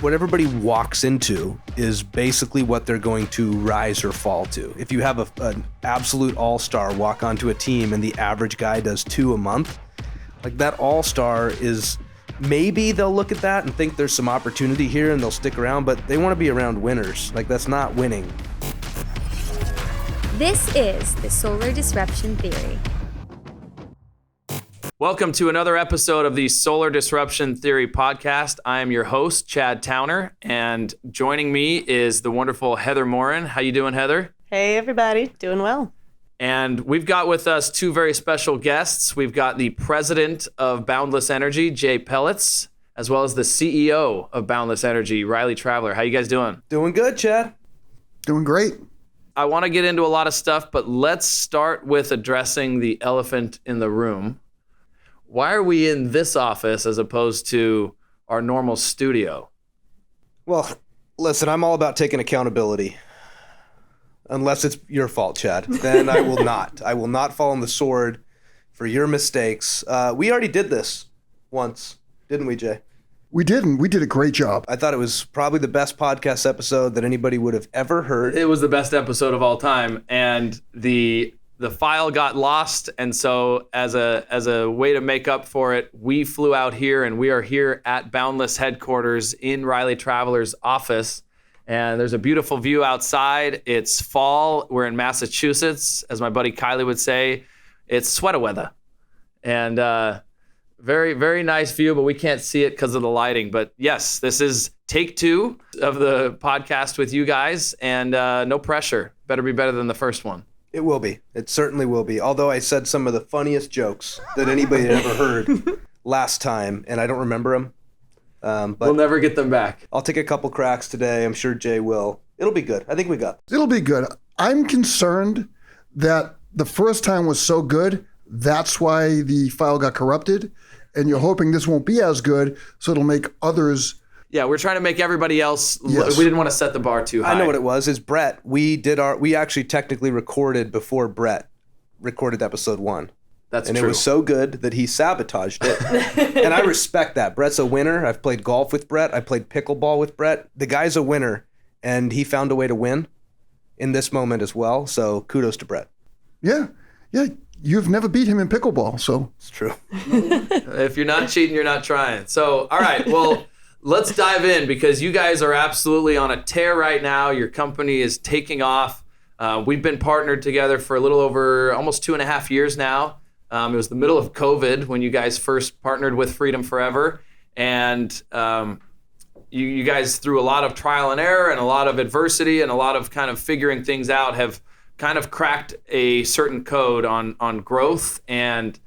what everybody walks into is basically what they're going to rise or fall to. If you have an absolute all-star walk onto a team and the average guy does 2 a month, like that all-star is, maybe they'll look at that and think there's some opportunity here and they'll stick around, but they want to be around winners. Like, that's not winning. This is the Solar Disruption Theory. Welcome to another episode of the Solar Disruption Theory podcast. I am your host, Chad Towner, and joining me is the wonderful Heather Morin. How you doing, Heather? Hey, everybody. Doing well. And we've got with us two very special guests. We've got the president of Boundless Energy, Jay Pelletz, as well as the CEO of Boundless Energy, Riley Traveler. How you guys doing? Doing good, Chad. Doing great. I want to get into a lot of stuff, but let's start with addressing the elephant in the room. Why are we in this office as opposed to our normal studio? Well, listen, I'm all about taking accountability. Unless it's your fault, Chad. Then I will not. I will not fall on the sword for your mistakes. We already did this once, didn't we, Jay? We didn't. We did a great job. I thought it was probably the best podcast episode that anybody would have ever heard. It was the best episode of all time, and the file got lost, and so as a way to make up for it, we flew out here, and we are here at Boundless headquarters in Riley Traveler's office, and there's a beautiful view outside. It's fall. We're in Massachusetts, as my buddy Kylie would say. It's sweater weather, and very, very nice view, but we can't see it because of the lighting. But yes, this is take 2 of the podcast with you guys, and no pressure. Better be better than the first one. It will be. It certainly will be. Although I said some of the funniest jokes that anybody had ever heard last time, and I don't remember them. But we'll never get them back. I'll take a couple cracks today. I'm sure Jay will. It'll be good. I think we got this. It'll be good. I'm concerned that the first time was so good, that's why the file got corrupted, and you're hoping this won't be as good, so it'll make others. Yeah, we're trying to make everybody else. Yes. We didn't want to set the bar too high. I know what it was. Is Brett? We actually technically recorded before Brett recorded episode 1. That's and true. It was so good that he sabotaged it. And I respect that. Brett's a winner. I've played golf with Brett. I played pickleball with Brett. The guy's a winner, and he found a way to win in this moment as well. So kudos to Brett. Yeah. You've never beat him in pickleball, so. It's true. If you're not cheating, you're not trying. So, all right, well, let's dive in because you guys are absolutely on a tear right now. Your company is taking off. We've been partnered together for a little over almost 2.5 years now. It was the middle of COVID when you guys first partnered with Freedom Forever. And you guys, through a lot of trial and error and a lot of adversity and a lot of kind of figuring things out, have kind of cracked a certain code on growth. And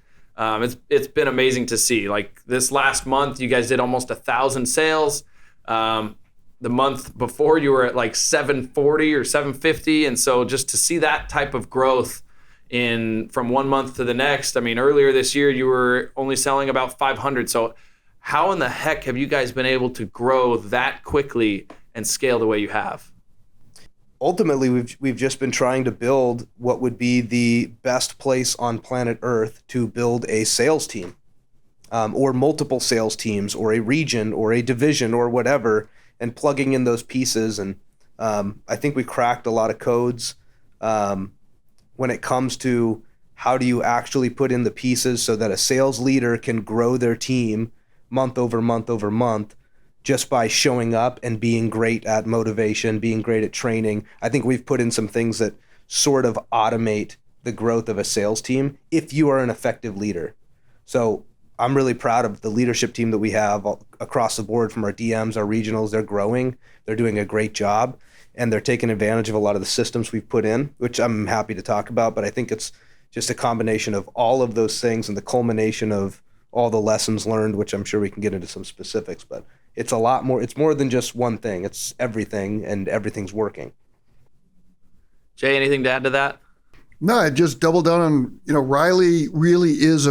it's been amazing to see. Like this last month, you guys did almost 1,000 sales. The month before, you were at like 740 or 750. And so just to see that type of growth from one month to the next. I mean, earlier this year, you were only selling about 500. So how in the heck have you guys been able to grow that quickly and scale the way you have? Ultimately, we've just been trying to build what would be the best place on planet Earth to build a sales team, or multiple sales teams, or a region, or a division, or whatever, and plugging in those pieces. And I think we cracked a lot of codes when it comes to how do you actually put in the pieces so that a sales leader can grow their team month over month over month just by showing up and being great at motivation, being great at training. I think we've put in some things that sort of automate the growth of a sales team if you are an effective leader. So I'm really proud of the leadership team that we have across the board, from our DMs, our regionals. They're growing. They're doing a great job. And they're taking advantage of a lot of the systems we've put in, which I'm happy to talk about. But I think it's just a combination of all of those things and the culmination of all the lessons learned, which I'm sure we can get into some specifics. But it's a lot more. It's more than just one thing. It's everything, and everything's working. Jay, anything to add to that? No, I just double down on, Riley really is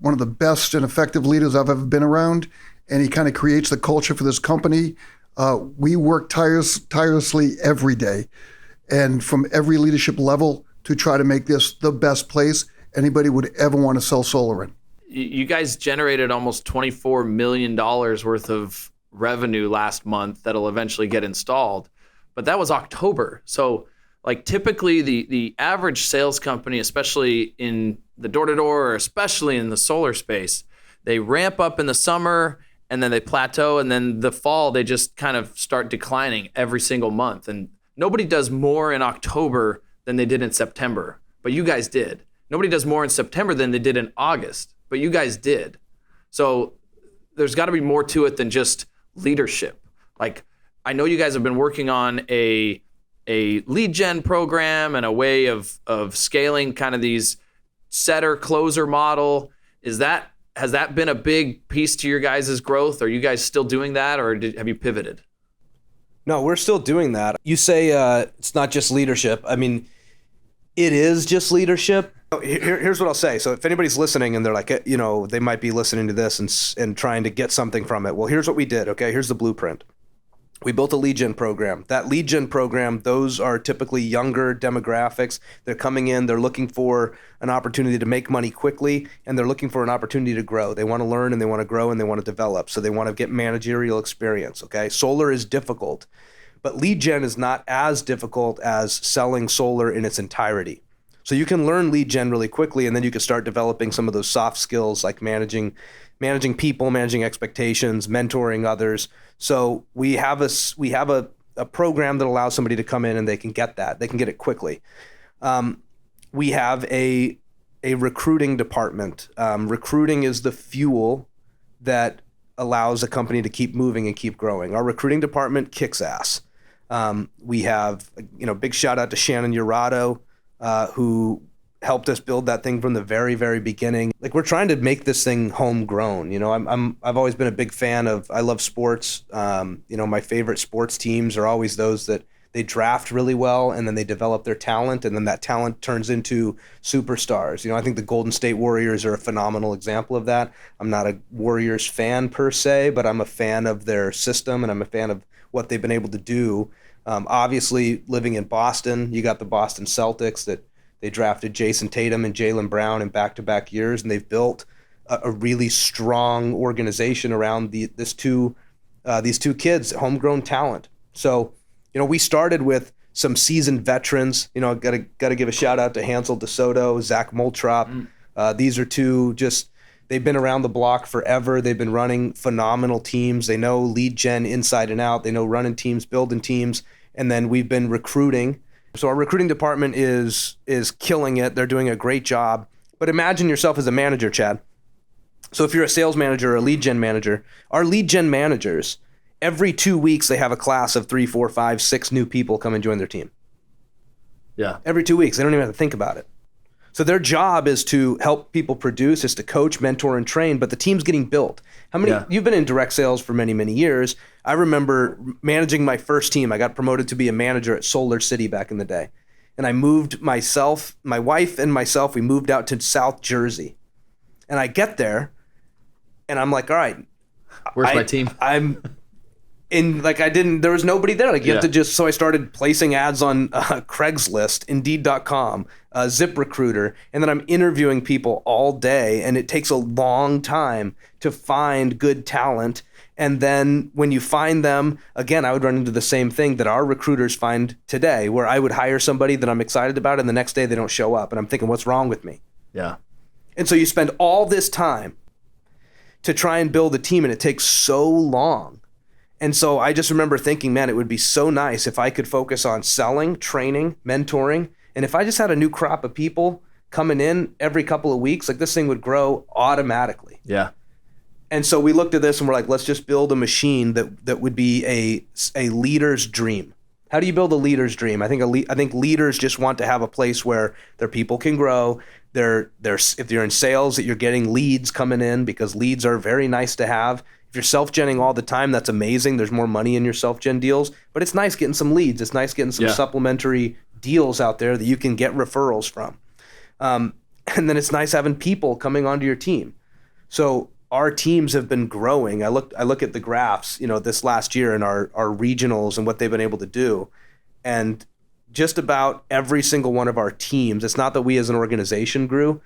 one of the best and effective leaders I've ever been around. And he kind of creates the culture for this company. We work tirelessly every day, and from every leadership level to try to make this the best place anybody would ever want to sell solar in. You guys generated almost $24 million worth of revenue last month that'll eventually get installed. But that was October. So like typically the average sales company, especially in the door-to-door or especially in the solar space, they ramp up in the summer and then they plateau, and then the fall they just kind of start declining every single month. And nobody does more in October than they did in September, but you guys did. Nobody does more in September than they did in August, but you guys did. So there's got to be more to it than just leadership. Like, I know you guys have been working on a lead gen program and a way of scaling kind of these setter closer model. Has that been a big piece to your guys' growth? Are you guys still doing that, or have you pivoted? No, we're still doing that. You say it's not just leadership. I mean, it is just leadership. Here's what I'll say. So if anybody's listening and they're like, they might be listening to this and trying to get something from it. Well, here's what we did. Okay, here's the blueprint. We built a lead gen program. That lead gen program, those are typically younger demographics. They're coming in, they're looking for an opportunity to make money quickly, and they're looking for an opportunity to grow. They want to learn and they want to grow and they want to develop. So they want to get managerial experience, okay? Solar is difficult, but lead gen is not as difficult as selling solar in its entirety. So you can learn lead gen really quickly, and then you can start developing some of those soft skills like managing people, managing expectations, mentoring others. So we have a program that allows somebody to come in and they can get that. They can get it quickly. We have a recruiting department. Recruiting is the fuel that allows a company to keep moving and keep growing. Our recruiting department kicks ass. We have, big shout out to Shannon Urato, who helped us build that thing from the very, very beginning. Like, we're trying to make this thing homegrown. I've always been a big fan of, I love sports. My favorite sports teams are always those that they draft really well and then they develop their talent, and then that talent turns into superstars. I think the Golden State Warriors are a phenomenal example of that. I'm not a Warriors fan per se, but I'm a fan of their system and I'm a fan of what they've been able to do. Obviously, living in Boston, you got the Boston Celtics that they drafted Jason Tatum and Jaylen Brown in back-to-back years, and they've built a really strong organization around these two kids, homegrown talent. So, we started with some seasoned veterans. Got to give a shout out to Hansel DeSoto, Zach Moltrop. These are two they've been around the block forever. They've been running phenomenal teams. They know lead gen inside and out. They know running teams, building teams, and then we've been recruiting. So our recruiting department is killing it. They're doing a great job. But imagine yourself as a manager, Chad. So if you're a sales manager or a lead gen manager, our lead gen managers, every 2 weeks they have a class of 3, 4, 5, 6 new people come and join their team. Yeah. Every 2 weeks. They don't even have to think about it. So their job is to help people produce, is to coach, mentor, and train, but the team's getting built. You've been in direct sales for many, many years. I remember managing my first team. I got promoted to be a manager at Solar City back in the day. And I moved my wife and myself, we moved out to South Jersey. And I get there and I'm like, all right. Where's my team? There was nobody there. So I started placing ads on Craigslist, Indeed.com, ZipRecruiter, and then I'm interviewing people all day, and it takes a long time to find good talent. And then when you find them, again, I would run into the same thing that our recruiters find today, where I would hire somebody that I'm excited about, and the next day they don't show up, and I'm thinking, what's wrong with me? Yeah. And so you spend all this time to try and build a team, and it takes so long. And so I just remember thinking, man, it would be so nice if I could focus on selling, training, mentoring. And if I just had a new crop of people coming in every couple of weeks, like, this thing would grow automatically. Yeah. And so we looked at this and we're like, let's just build a machine that would be a leader's dream. How do you build a leader's dream? I think leaders just want to have a place where their people can grow. If you're in sales, that you're getting leads coming in, because leads are very nice to have. If you're self-genning all the time, that's amazing. There's more money in your self-gen deals, but it's nice getting some leads. It's nice getting some supplementary deals out there that you can get referrals from. And then it's nice having people coming onto your team. So our teams have been growing. I look at the graphs, this last year and our regionals and what they've been able to do. And just about every single one of our teams, it's not that we as an organization grew.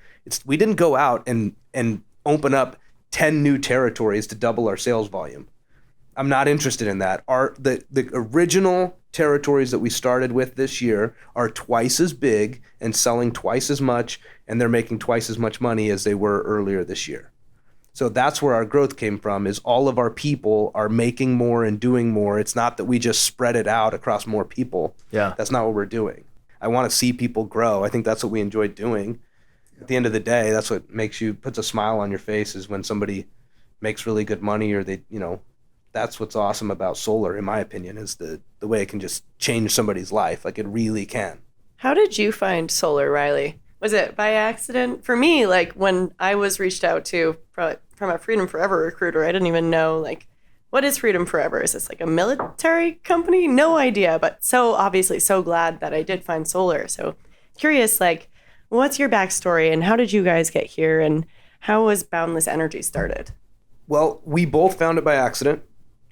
We didn't go out and open up 10 new territories to double our sales volume. I'm not interested in that. The original territories that we started with this year are twice as big and selling twice as much, and they're making twice as much money as they were earlier this year. So that's where our growth came from, is all of our people are making more and doing more. It's not that we just spread it out across more people. Yeah. That's not what we're doing. I want to see people grow. I think that's what we enjoy doing. At the end of the day, that's what puts a smile on your face, is when somebody makes really good money, or they, that's what's awesome about solar, in my opinion, is the way it can just change somebody's life. Like, it really can. How did you find solar, Riley? Was it by accident? For me, like when I was reached out to from a Freedom Forever recruiter, I didn't even know, like, what is Freedom Forever? Is this like a military company? No idea, but so obviously so glad that I did find solar. So curious, like, what's your backstory and how did you guys get here, and how was Boundless Energy started? Well, we both found it by accident.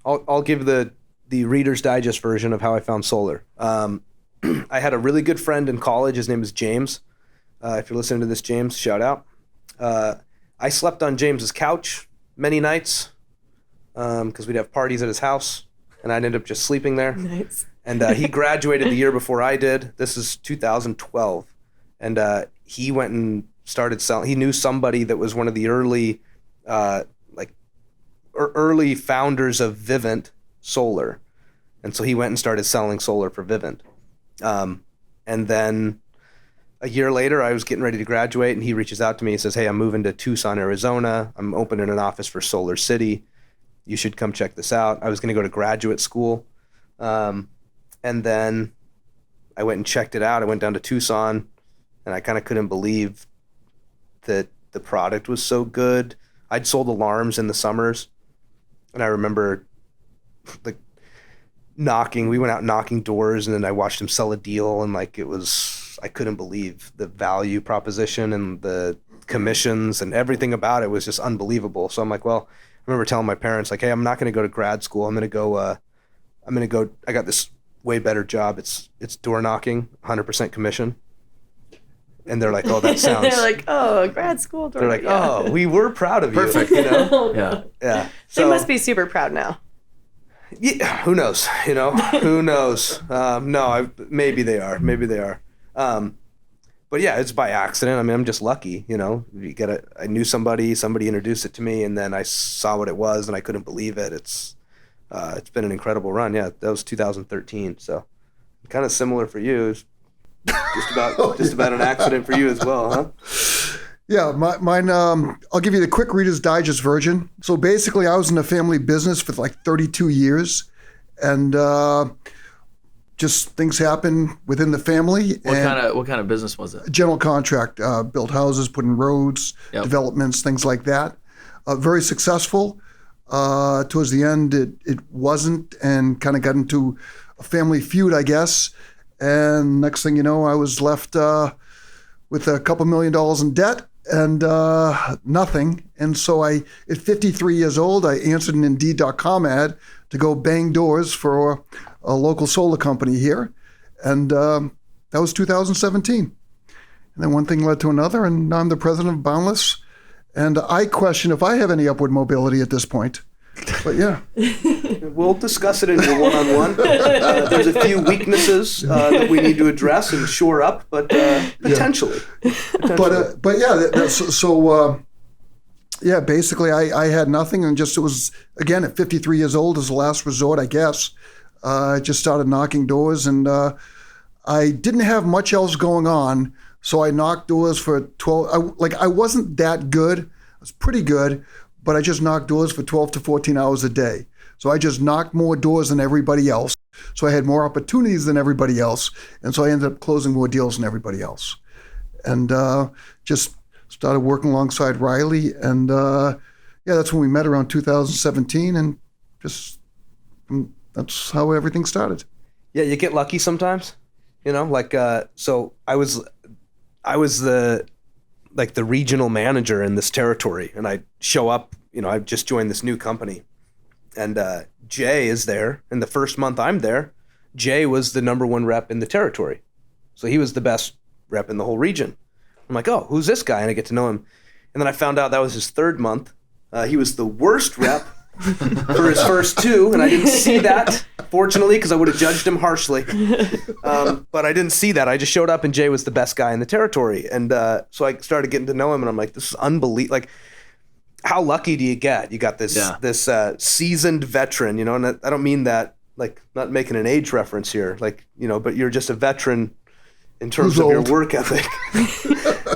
I'll give the Reader's Digest version of how I found solar. I had a really good friend in college. His name is James. If you're listening to this, James, shout out. I slept on James's couch many nights because we'd have parties at his house, and I'd end up just sleeping there. Nice. And he graduated the year before I did. This is 2012. And he went and started selling. He knew somebody that was one of the early founders of Vivint Solar. And so he went and started selling solar for Vivint. And then a year later, I was getting ready to graduate, and he reaches out to me and says, "Hey, I'm moving to Tucson, Arizona. I'm opening an office for Solar City. You should come check this out." I was going to go to graduate school. And then I went and checked it out. I went down to Tucson, and I kind of couldn't believe that the product was so good. I'd sold alarms in the summers, and I remember like we went out knocking doors, and then I watched him sell a deal, and like I couldn't believe the value proposition and the commissions and everything about it was just unbelievable. So I'm like, well, I remember telling my parents, like, "Hey, I'm not going to go to grad school. I'm going to go, I got this way better job. It's door knocking, 100% commission." And they're like, "Oh, that sounds..." They're like, "Oh, grad school." They're like, "Oh, we were proud of you." Perfect. Yeah. They must be super proud now. Yeah, who knows? Who knows? Maybe they are. But yeah, it's by accident. I mean, I'm just lucky. I knew somebody introduced it to me, and then I saw what it was, and I couldn't believe it. It's been an incredible run. Yeah, that was 2013. So kind of similar for you. It's just about an accident for you as well, huh? Yeah, mine, I'll give you the quick Reader's Digest version. So basically, I was in the family business for like 32 years, and just things happen within the family. What kind of business was it? General contract, built houses, put in roads, Yep. developments, things like that. Very successful. Towards the end, it wasn't, and kind of got into a family feud, I guess. And next thing you know, I was left with a couple $1 million in debt and nothing. And so at 53 years old, I answered an Indeed.com ad to go bang doors for a local solar company here. And that was 2017. And then one thing led to another, and now I'm the president of Boundless. And I question if I have any upward mobility at this point. But yeah. We'll discuss it in your one-on-one. There's a few weaknesses that we need to address and shore up, but potentially. But yeah, yeah, basically I had nothing, and it was, again, at 53 years old as a last resort, I guess. I just started knocking doors, and I didn't have much else going on, so I knocked doors for 12. I wasn't that good. I was pretty good, but I just knocked doors for 12 to 14 hours a day. So I just knocked more doors than everybody else. So I had more opportunities than everybody else. And so I ended up closing more deals than everybody else. And just started working alongside Riley. And that's when we met around 2017. And that's how everything started. Yeah, you get lucky sometimes. So I was the regional manager in this territory, and I show up, I've just joined this new company, and Jay is there. And the first month I'm there, Jay was the number one rep in the territory. So he was the best rep in the whole region. I'm like, "Oh, who's this guy?" And I get to know him. And then I found out that was his third month. He was the worst rep for his first 2, and I didn't see that, fortunately, because I would have judged him harshly. But I didn't see that. I just showed up, and Jay was the best guy in the territory. And so I started getting to know him, and I'm like, this is unbelievable. Like, how lucky do you get? You got this seasoned veteran, and I don't mean that, like, not making an age reference here, like, but you're just a veteran in terms of your work ethic.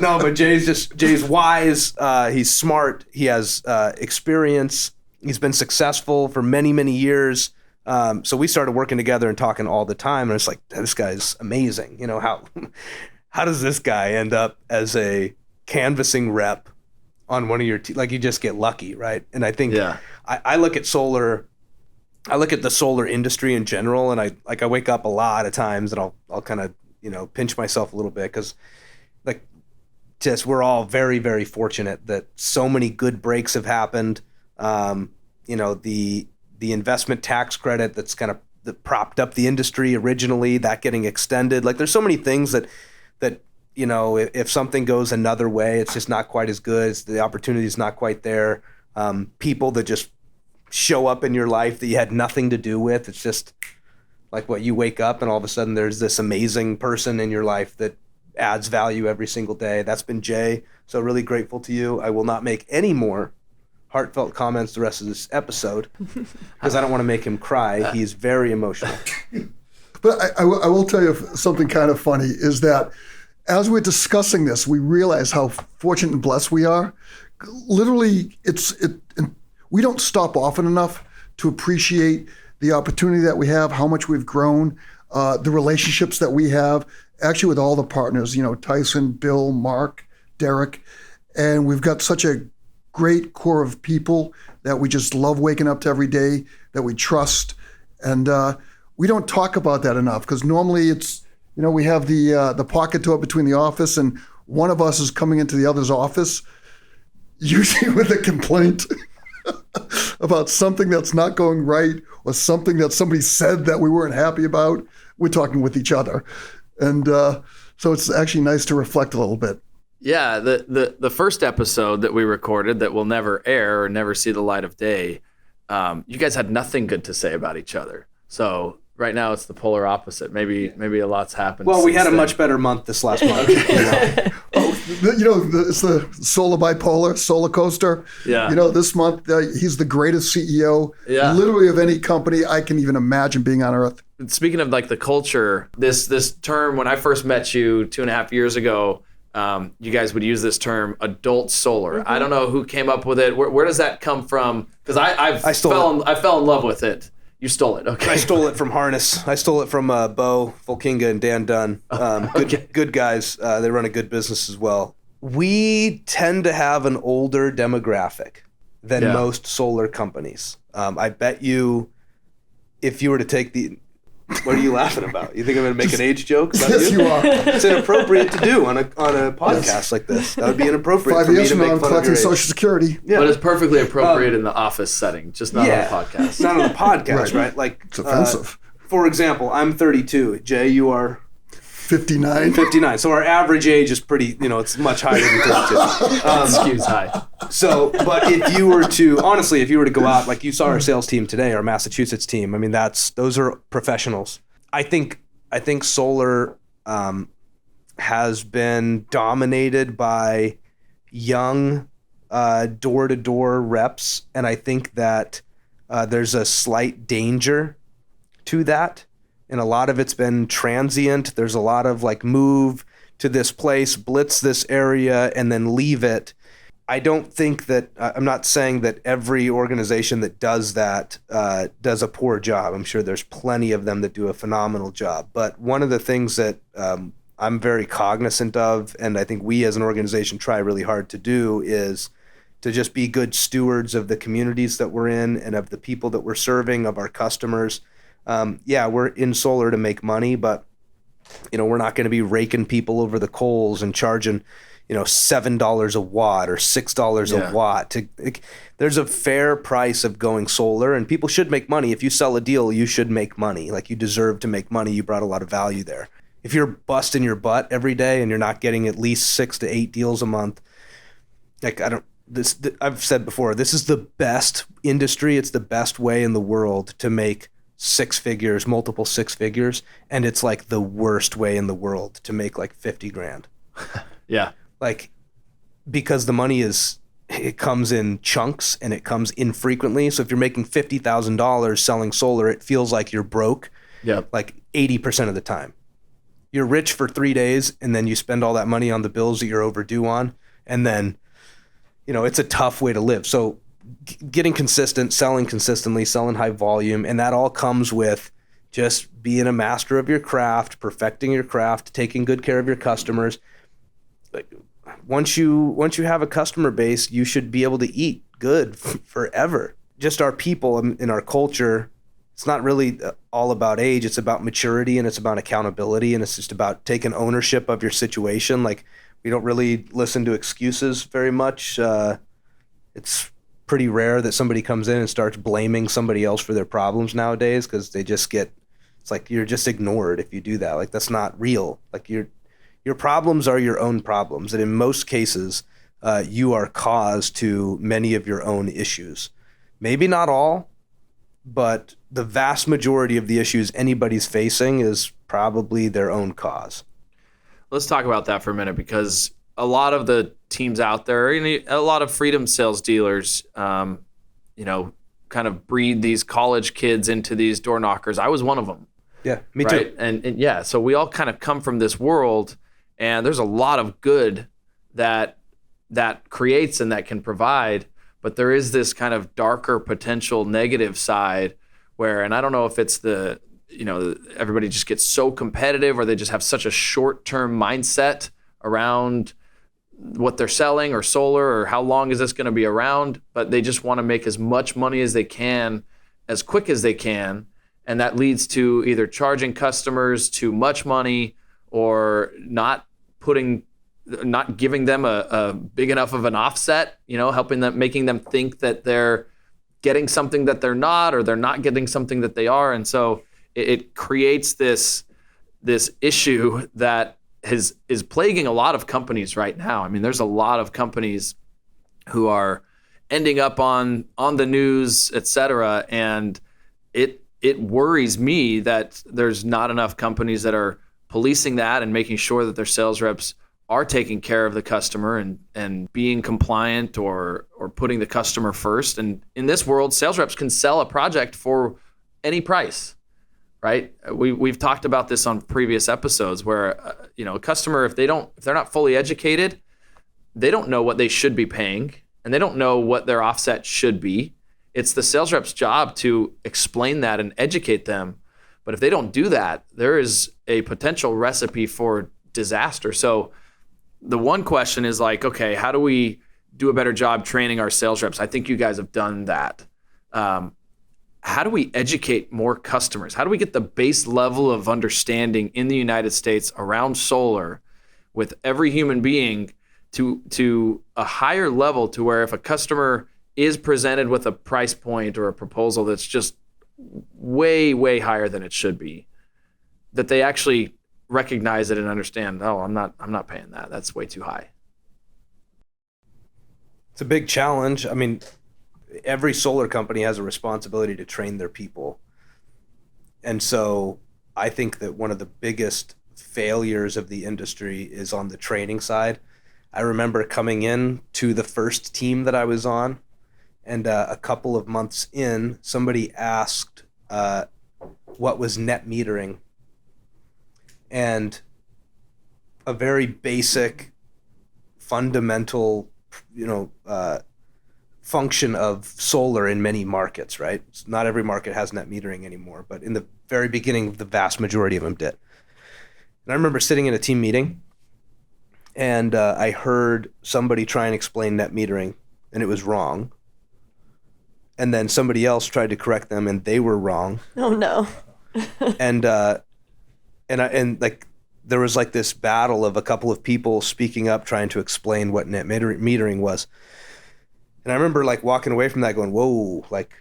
No, but Jay's wise. He's smart. He has experience. He's been successful for many, many years. So we started working together and talking all the time. And it's like, this guy's amazing. How does this guy end up as a canvassing rep on one of your like, you just get lucky, right? And I think I look at solar. I look at the solar industry in general, and I wake up a lot of times, and I'll kind of pinch myself a little bit, because like, just we're all very, very fortunate that so many good breaks have happened. The investment tax credit that's kind of that propped up the industry originally, that getting extended. Like, there's so many things that if something goes another way, it's just not quite as good. The opportunity is not quite there. People that just show up in your life that you had nothing to do with. It's just like, what, you wake up and all of a sudden there's this amazing person in your life that adds value every single day. That's been Jay. So really grateful to you. I will not make any more heartfelt comments the rest of this episode because I don't want to make him cry. He's very emotional. But I will tell you something kind of funny is that as we're discussing this, we realize how fortunate and blessed we are. Literally, we don't stop often enough to appreciate the opportunity that we have, how much we've grown, the relationships that we have, actually with all the partners, Tyson, Bill, Mark, Derek, and we've got such a great core of people that we just love waking up to every day, that we trust. And we don't talk about that enough, because normally it's, we have the pocket door between the office, and one of us is coming into the other's office, usually with a complaint about something that's not going right, or something that somebody said that we weren't happy about. We're talking with each other. And so it's actually nice to reflect a little bit. Yeah, the first episode that we recorded that will never air or never see the light of day, you guys had nothing good to say about each other. So right now it's the polar opposite. Maybe a lot's happened. Well, we had a much better month this last month. It's the solar bipolar, solar coaster. Yeah. This month he's the greatest CEO literally of any company I can even imagine being on earth. Speaking of like the culture, this term, when I first met you 2.5 years ago, you guys would use this term, adult solar. Mm-hmm. I don't know who came up with it. Where does that come from? Because I fell in love with it. You stole it. Okay. I stole it from Harness. I stole it from Bo Fulkinga and Dan Dunn. Good guys. They run a good business as well. We tend to have an older demographic than most solar companies. I bet you, if you were to take the... What are you laughing about? You think I'm going to make an age joke about yes, you are. It's inappropriate to do on a podcast like this. That would be inappropriate 5 for me years to from make now, I'm fun of collecting your age. Social Security. Yeah. But it's perfectly appropriate in the office setting, just not on the podcast. Not on the podcast, right? Like, it's offensive. For example, I'm 32. Jay, you are 59. 59. So our average age is pretty, it's much higher than 32. Skews high. So, but if you were to go out, like you saw our sales team today, our Massachusetts team, I mean, those are professionals. I think solar has been dominated by young door-to-door reps, and I think that there's a slight danger to that, and a lot of it's been transient. There's a lot of like move to this place, blitz this area, and then leave it. I don't think that I'm not saying that every organization that does that does a poor job. I'm sure there's plenty of them that do a phenomenal job. But one of the things that I'm very cognizant of, and I think we as an organization try really hard to do, is to just be good stewards of the communities that we're in and of the people that we're serving, of our customers. We're in solar to make money, but we're not going to be raking people over the coals and charging $7 a watt or $6 a watt. There's a fair price of going solar, and people should make money. If you sell a deal, you should make money. Like, you deserve to make money. You brought a lot of value there. If you're busting your butt every day and you're not getting at least 6 to 8 deals a month, like, I've said before, this is the best industry. It's the best way in the world to make six figures, multiple six figures. And it's like the worst way in the world to make like 50 grand. Yeah. Like, because the money it comes in chunks and it comes infrequently. So if you're making $50,000 selling solar, it feels like you're broke. Yep. Like 80% of the time. You're rich for 3 days and then you spend all that money on the bills that you're overdue on. And then, it's a tough way to live. So getting consistent, selling consistently, selling high volume, and that all comes with just being a master of your craft, perfecting your craft, taking good care of your customers. Like, once you have a customer base, you should be able to eat good forever. Just our people in our culture, it's not really all about age. It's about maturity and it's about accountability, and it's just about taking ownership of your situation. Like, we don't really listen to excuses very much. It's pretty rare that somebody comes in and starts blaming somebody else for their problems nowadays, because they just it's like you're just ignored if you do that. Like, that's not real. Like, your problems are your own problems. And in most cases, you are cause to many of your own issues. Maybe not all, but the vast majority of the issues anybody's facing is probably their own cause. Let's talk about that for a minute, because a lot of the teams out there, a lot of freedom sales dealers, kind of breed these college kids into these door knockers. I was one of them. Yeah, me right? too. And yeah, so we all kind of come from this world, and there's a lot of good that creates and that can provide, but there is this kind of darker potential negative side where, and I don't know if it's everybody just gets so competitive, or they just have such a short-term mindset around what they're selling or solar, or how long is this going to be around, but they just want to make as much money as they can, as quick as they can. And that leads to either charging customers too much money, or not giving them a big enough of an offset, making them think that they're getting something that they're not, or they're not getting something that they are. And so it creates this issue that is plaguing a lot of companies right now. I mean, there's a lot of companies who are ending up on the news, et cetera. And it worries me that there's not enough companies that are policing that and making sure that their sales reps are taking care of the customer and being compliant or putting the customer first. And in this world, sales reps can sell a project for any price, right? We've talked about this on previous episodes where a customer, if they're not fully educated, they don't know what they should be paying, and they don't know what their offset should be. It's the sales rep's job to explain that and educate them. But if they don't do that, there is a potential recipe for disaster. So the one question is like, okay, how do we do a better job training our sales reps? I think you guys have done that. How do we educate more customers? How do we get the base level of understanding in the United States around solar with every human being to a higher level, to where if a customer is presented with a price point or a proposal that's just way, way higher than it should be, that they actually recognize it and understand, oh, I'm not paying that. That's way too high. It's a big challenge. I mean, every solar company has a responsibility to train their people. And so I think that one of the biggest failures of the industry is on the training side. I remember coming in to the first team that I was on, and a couple of months in, somebody asked what was net metering. And a very basic, fundamental, function of solar in many markets, right? Not every market has net metering anymore, but in the very beginning, the vast majority of them did. And I remember sitting in a team meeting, and I heard somebody try and explain net metering, and it was wrong. And then somebody else tried to correct them, and they were wrong. Oh no. And there was like this battle of a couple of people speaking up, trying to explain what net metering was. And I remember like walking away from that going, whoa, like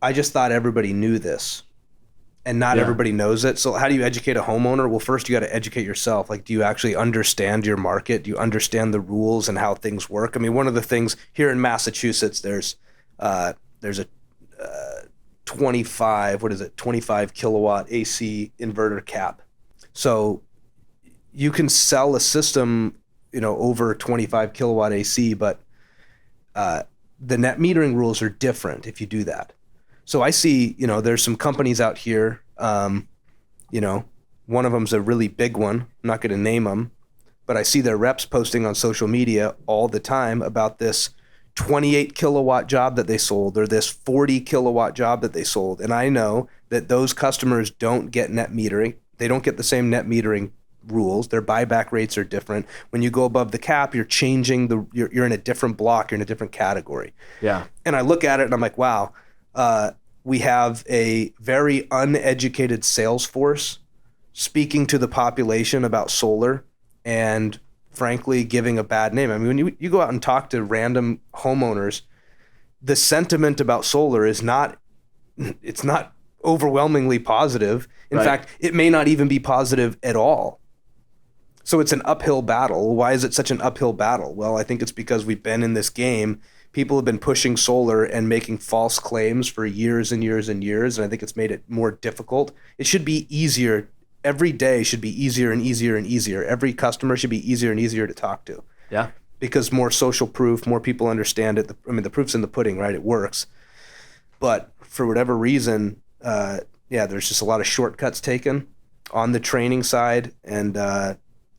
I just thought everybody knew this. and not everybody knows it. So how do you educate a homeowner? Well, first you got to educate yourself. Like, do you actually understand your market? Do you understand the rules and how things work? I mean, one of the things here in Massachusetts, there's a 25 kilowatt AC inverter cap. So you can sell a system, over 25 kilowatt AC, but the net metering rules are different if you do that. So I see, there's some companies out here, one of them's a really big one. I'm not going to name them, but I see their reps posting on social media all the time about this 28 kilowatt job that they sold or this 40 kilowatt job that they sold. And I know that those customers don't get net metering. They don't get the same net metering rules. Their buyback rates are different. When you go above the cap, you're changing you're in a different block, you're in a different category. Yeah. And I look at it and I'm like, wow, we have a very uneducated sales force speaking to the population about solar and frankly giving a bad name. I mean, when you go out and talk to random homeowners, the sentiment about solar is not overwhelmingly positive. In fact, it may not even be positive at all. So it's an uphill battle. Why is it such an uphill battle? Well, I think it's because we've been in this game. People have been pushing solar and making false claims for years and years and years, and I think it's made it more difficult. It should be easier. Every day should be easier and easier and easier. Every customer should be easier and easier to talk to. Yeah. Because more social proof, more people understand it. The proof's in the pudding, right? It works. But for whatever reason, there's just a lot of shortcuts taken on the training side, and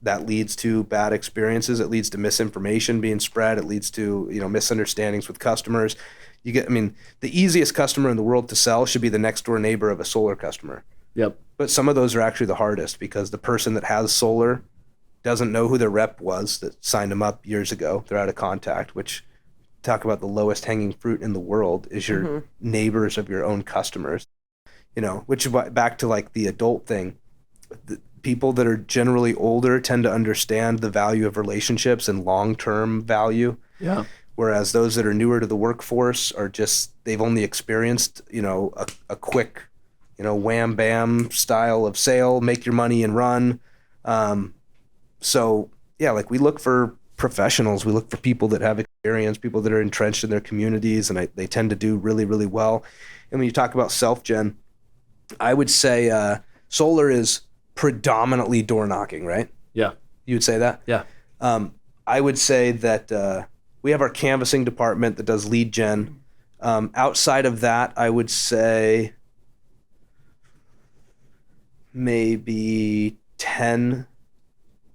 that leads to bad experiences. It leads to misinformation being spread. It leads to misunderstandings with customers. The easiest customer in the world to sell should be the next door neighbor of a solar customer. Yep. But some of those are actually the hardest because the person that has solar doesn't know who their rep was that signed them up years ago. They're out of contact, which talk about the lowest hanging fruit in the world is your neighbors of your own customers. Which back to like the adult thing. People that are generally older tend to understand the value of relationships and long-term value. Yeah. Whereas those that are newer to the workforce are they've only experienced, a quick, wham bam style of sale, make your money and run. We look for professionals. We look for people that have experience, people that are entrenched in their communities, and they tend to do really, really well. And when you talk about self-gen, I would say solar is predominantly door knocking, right? Yeah. You would say that? Yeah. I would say that we have our canvassing department that does lead gen. Outside of that, I would say maybe 10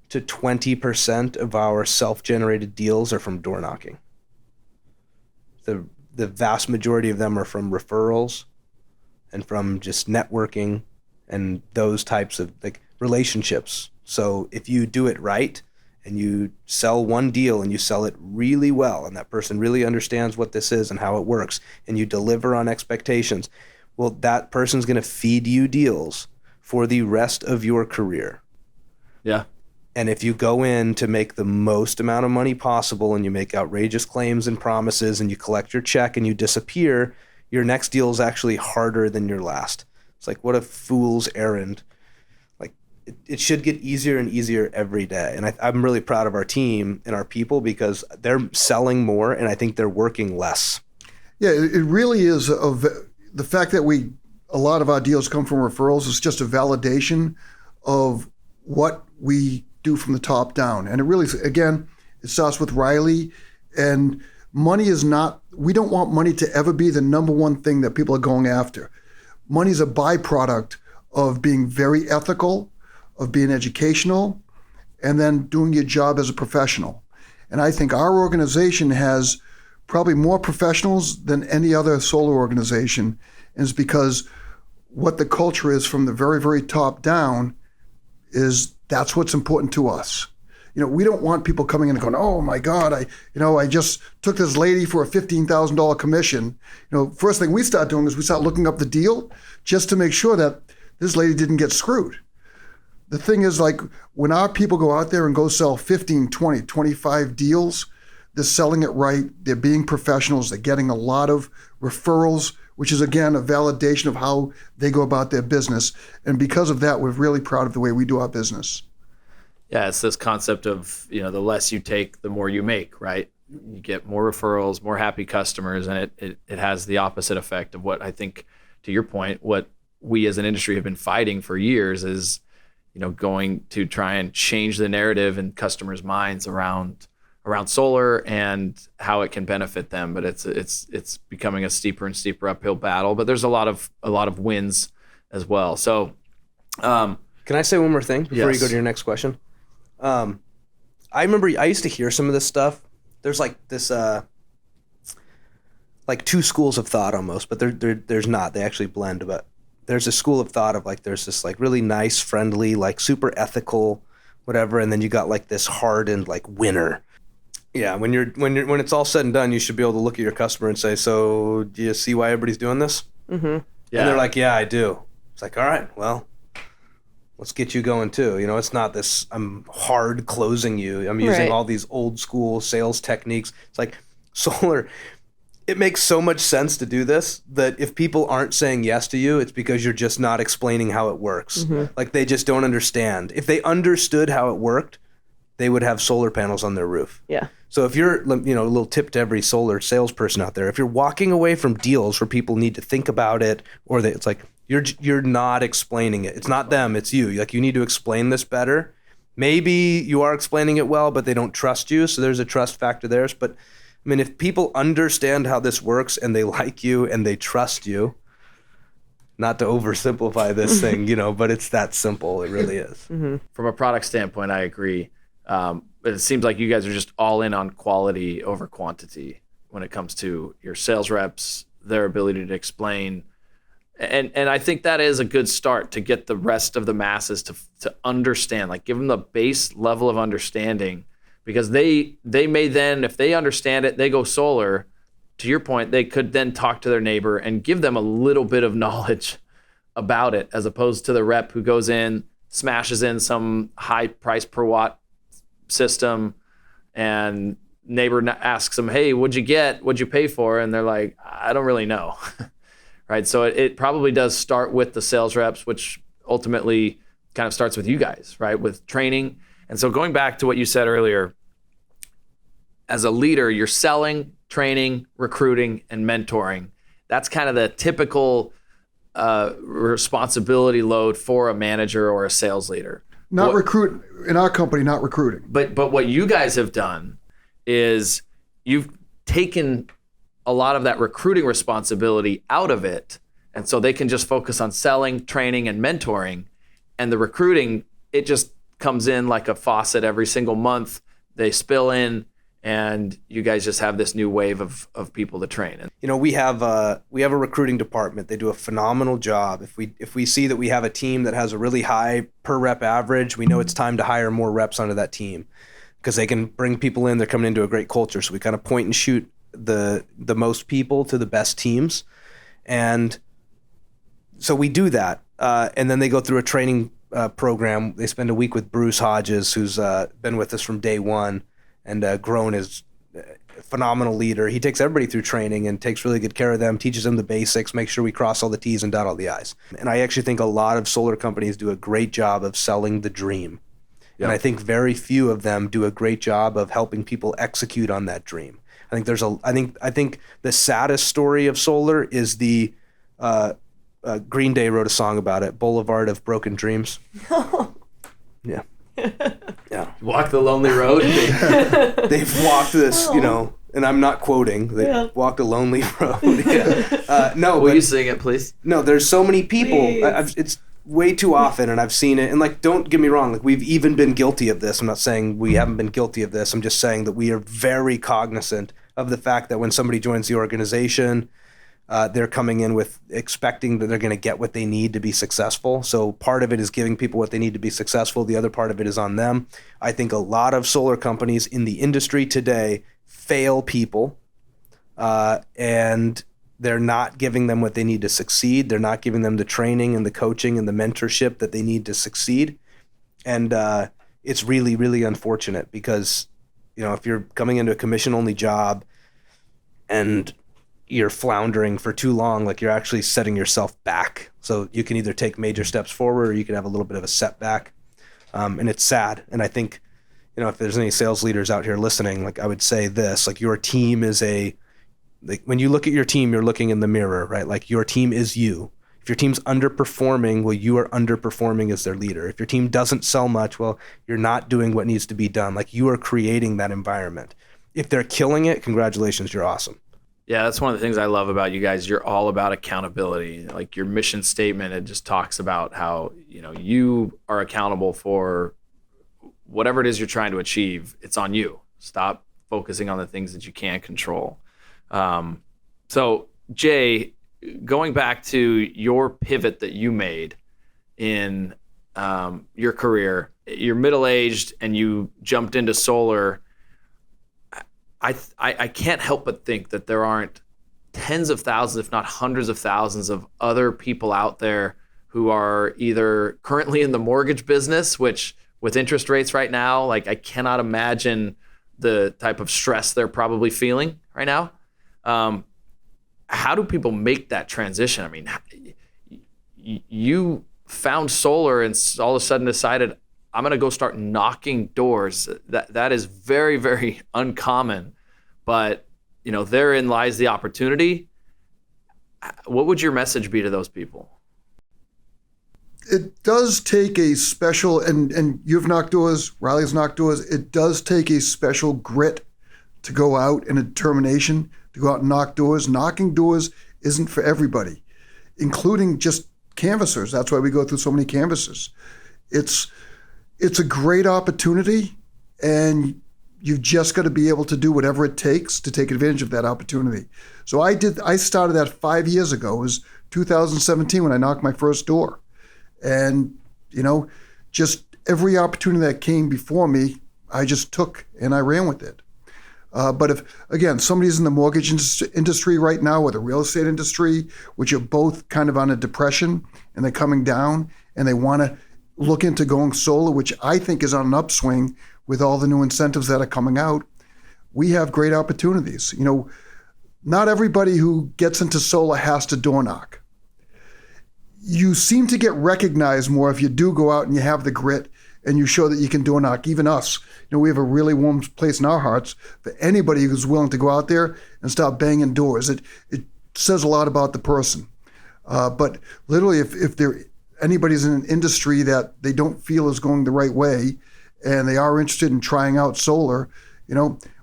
to 20% of our self-generated deals are from door knocking. The vast majority of them are from referrals and from just networking and those types of relationships. So if you do it right and you sell one deal and you sell it really well and that person really understands what this is and how it works and you deliver on expectations, well, that person's going to feed you deals for the rest of your career. Yeah. And if you go in to make the most amount of money possible and you make outrageous claims and promises and you collect your check and you disappear, your next deal is actually harder than your last. It's like, what a fool's errand. Like, it should get easier and easier every day. And I'm really proud of our team and our people because they're selling more and I think they're working less. Yeah, it really is. The fact that a lot of our deals come from referrals is just a validation of what we do from the top down. And it really, again, it starts with Riley. And money is not, we don't want money to ever be the number one thing that people are going after. Money is a byproduct of being very ethical, of being educational, and then doing your job as a professional. And I think our organization has probably more professionals than any other solar organization. And it's because what the culture is from the very, very top down is that's what's important to us. We don't want people coming in and going, oh my God, I just took this lady for a $15,000 commission. First thing we start doing is we start looking up the deal just to make sure that this lady didn't get screwed. The thing is, like, when our people go out there and go sell 15, 20, 25 deals, they're selling it right. They're being professionals. They're getting a lot of referrals which is, again, a validation of how they go about their business. And because of that, we're really proud of the way we do our business. Yeah, it's this concept of, the less you take, the more you make, right? You get more referrals, more happy customers, and it has the opposite effect of what I think, to your point, what we as an industry have been fighting for years is, going to try and change the narrative in customers' minds around solar and how it can benefit them. But it's becoming a steeper and steeper uphill battle. But there's a lot of wins as well. So, can I say one more thing before Yes. you go to your next question? I remember I used to hear some of this stuff. There's like this, like two schools of thought almost, but there's not. They actually blend. But there's a school of thought of like there's this like really nice, friendly, like super ethical, whatever, and then you got like this hardened like winner. Yeah, when it's all said and done, you should be able to look at your customer and say, "So, do you see why everybody's doing this?" Mm-hmm. yeah. And they're like, "Yeah, I do." It's like, "All right, well, let's get you going too." It's not this, I'm hard closing you. I'm using Right. all these old school sales techniques. It's like solar. It makes so much sense to do this that if people aren't saying yes to you, it's because you're just not explaining how it works. Mm-hmm. Like they just don't understand. If they understood how it worked, they would have solar panels on their roof. Yeah. So if you're, a little tip to every solar salesperson out there, if you're walking away from deals where people need to think about it, or it's like you're not explaining it. It's not them, it's you. Like you need to explain this better. Maybe you are explaining it well, but they don't trust you. So there's a trust factor there. But I mean, if people understand how this works and they like you and they trust you, not to oversimplify this thing, but it's that simple. It really is. Mm-hmm. From a product standpoint, I agree. It seems like you guys are just all in on quality over quantity when it comes to your sales reps, their ability to explain. And I think that is a good start to get the rest of the masses to understand, like give them the base level of understanding, because they may then, if they understand it, they go solar. To your point, they could then talk to their neighbor and give them a little bit of knowledge about it, as opposed to the rep who goes in, smashes in some high price per watt system, and neighbor asks them, "Hey, what'd you get? What'd you pay for?" And they're like, "I don't really know." Right? So it probably does start with the sales reps, which ultimately kind of starts with you guys, right? With training. And so going back to what you said earlier, as a leader, you're selling, training, recruiting, and mentoring. That's kind of the typical responsibility load for a manager or a sales leader. Not recruit in our company, not recruiting. But what you guys have done is you've taken a lot of that recruiting responsibility out of it, and so they can just focus on selling, training, and mentoring. And the recruiting, it just comes in like a faucet every single month. They spill in, and you guys just have this new wave of people to train. And We have a recruiting department. They do a phenomenal job. If we see that we have a team that has a really high per rep average, we know it's time to hire more reps onto that team, because they can bring people in. They're coming into a great culture. So we kind of point and shoot the most people to the best teams, and so we do that. And then they go through a training program. They spend a week with Bruce Hodges, who's been with us from day one and grown as a phenomenal leader. He takes everybody through training and takes really good care of them, teaches them the basics, makes sure we cross all the T's and dot all the I's. And I actually think a lot of solar companies do a great job of selling the dream. Yep. And I think very few of them do a great job of helping people execute on that dream. I think the saddest story of solar is the Green Day wrote a song about it, Boulevard of Broken Dreams. Yeah. Yeah. walk the lonely road. They've walked this, and I'm not quoting. They walked a lonely road. Yeah. Will you sing it, please? No, there's so many people. It's way too often, and I've seen it. And don't get me wrong, we've even been guilty of this. I'm not saying we haven't been guilty of this. I'm just saying that we are very cognizant of the fact that when somebody joins the organization, they're coming in with expecting that they're going to get what they need to be successful. So part of it is giving people what they need to be successful. The other part of it is on them. I think a lot of solar companies in the industry today fail people, and they're not giving them what they need to succeed. They're not giving them the training and the coaching and the mentorship that they need to succeed. And it's really, really unfortunate because, if you're coming into a commission-only job and you're floundering for too long, like you're actually setting yourself back. So you can either take major steps forward or you can have a little bit of a setback. And it's sad. And I think, if there's any sales leaders out here listening, like I would say this, like your team is when you look at your team, you're looking in the mirror, right? Like your team is you. If your team's underperforming, well, you are underperforming as their leader. If your team doesn't sell much, well, you're not doing what needs to be done. Like you are creating that environment. If they're killing it, congratulations, you're awesome. Yeah, that's one of the things I love about you guys. You're all about accountability. Like your mission statement, it just talks about how, you are accountable for whatever it is you're trying to achieve. It's on you. Stop focusing on the things that you can't control. So Jay, going back to your pivot that you made in your career, you're middle-aged and you jumped into solar. I can't help but think that there aren't tens of thousands, if not hundreds of thousands of other people out there who are either currently in the mortgage business, which with interest rates right now, like I cannot imagine the type of stress they're probably feeling right now. How do people make that transition? I mean, you found solar and all of a sudden decided, I'm going to go start knocking doors. That is very, very uncommon, but therein lies the opportunity. What would your message be to those people? It does take a special, and you've knocked doors, Riley's knocked doors. It does take a special grit to go out and a determination to go out and knock doors. Knocking doors isn't for everybody, including just canvassers. That's why we go through so many canvassers. It's a great opportunity, and you've just got to be able to do whatever it takes to take advantage of that opportunity. So I started that 5 years ago. It was 2017 when I knocked my first door. And, just every opportunity that came before me, I just took and I ran with it. But if, again, somebody's in the mortgage industry right now or the real estate industry, which are both kind of on a depression and they're coming down and they want to look into going solar, which I think is on an upswing with all the new incentives that are coming out, we have great opportunities. Not everybody who gets into solar has to door knock. You seem to get recognized more if you do go out and you have the grit and you show that you can door knock. Even us, we have a really warm place in our hearts for anybody who's willing to go out there and start banging doors. It says a lot about the person. But literally, if anybody's in an industry that they don't feel is going the right way and they are interested in trying out solar,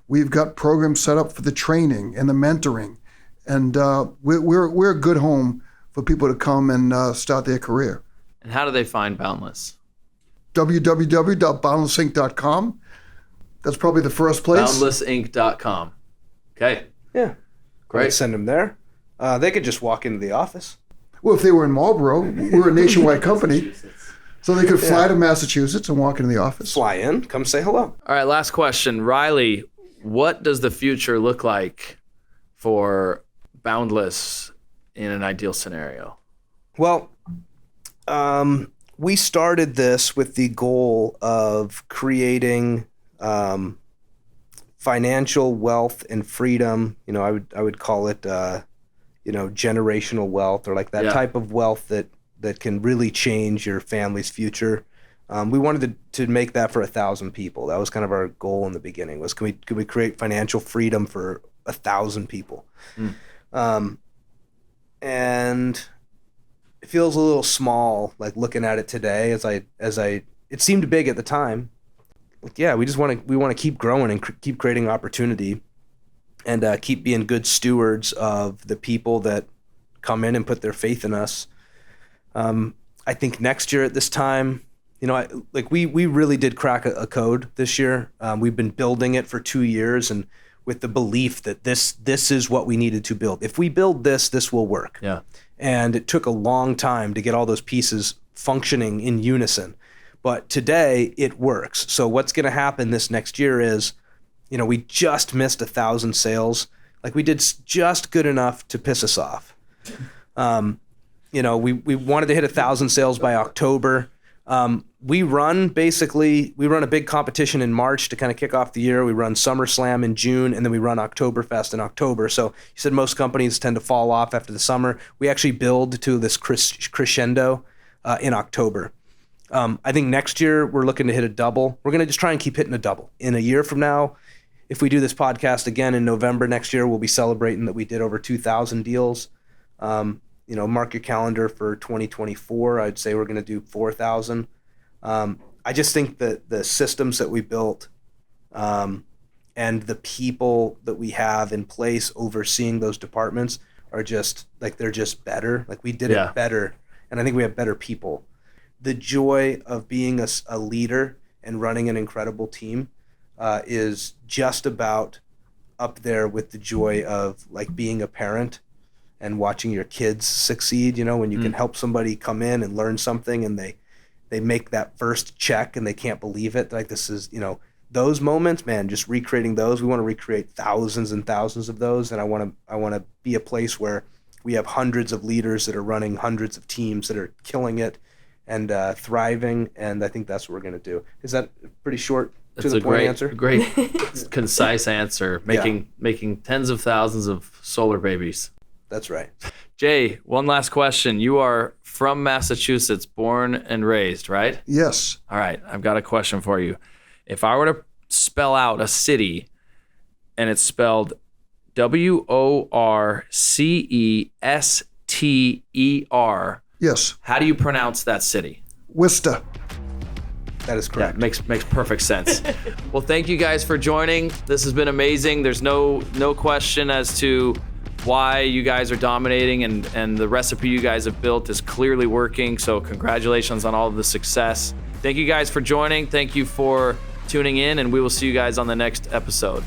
we've got programs set up for the training and the mentoring. And we're a good home for people to come and start their career. And how do they find Boundless? www.boundlessinc.com. That's probably the first place. Boundlessinc.com. Okay. Yeah. Great. Send them there. They could just walk into the office. Well, if they were in Marlboro, we're a nationwide company. So they could fly to Massachusetts and walk into the office. Fly in, come say hello. All right, last question. Riley, what does the future look like for Boundless in an ideal scenario? Well, we started this with the goal of creating financial wealth and freedom. I would call it generational wealth, or like that type of wealth that can really change your family's future. We wanted to make that for 1,000 people. That was kind of our goal in the beginning, was could we create financial freedom for 1,000 people? And it feels a little small, like looking at it today, as I it seemed big at the time. Like, yeah, we want to keep growing and keep creating opportunity, and keep being good stewards of the people that come in and put their faith in us. I think next year at this time, we really did crack a code this year. We've been building it for 2 years, and with the belief that this is what we needed to build. If we build this will work. Yeah. And it took a long time to get all those pieces functioning in unison. But today it works. So what's going to happen this next year is, we just missed 1,000 sales. Like, we did just good enough to piss us off. We wanted to hit 1,000 sales by October. We run a big competition in March to kind of kick off the year. We run SummerSlam in June, and then we run Oktoberfest in October. So you said most companies tend to fall off after the summer. We actually build to this crescendo in October. I think next year we're looking to hit a double. We're going to just try and keep hitting a double. In a year from now, if we do this podcast again in November next year, we'll be celebrating that we did over 2,000 deals. Mark your calendar for 2024. I'd say we're going to do 4,000. I just think that the systems that we built and the people that we have in place overseeing those departments are just like, they're just better. Like we did it better. And I think we have better people. The joy of being a leader and running an incredible team is just about up there with the joy of like being a parent and watching your kids succeed, when you can help somebody come in and learn something and they make that first check and they can't believe it. Like this is, those moments, man, just recreating those. We want to recreate thousands and thousands of those. And I want to be a place where we have hundreds of leaders that are running hundreds of teams that are killing it and thriving. And I think that's what we're going to do. Is that a pretty short to the point answer? Great, concise answer. Making tens of thousands of solar babies. That's right. Jay, one last question. You are from Massachusetts, born and raised, right? Yes. All right. I've got a question for you. If I were to spell out a city and it's spelled Worcester. Yes. How do you pronounce that city? Worcester. That is correct. Yeah, makes perfect sense. Well, thank you guys for joining. This has been amazing. There's no question as to why you guys are dominating, and the recipe you guys have built is clearly working. So congratulations on all of the success. Thank you guys for joining. Thank you for tuning in, and we will see you guys on the next episode.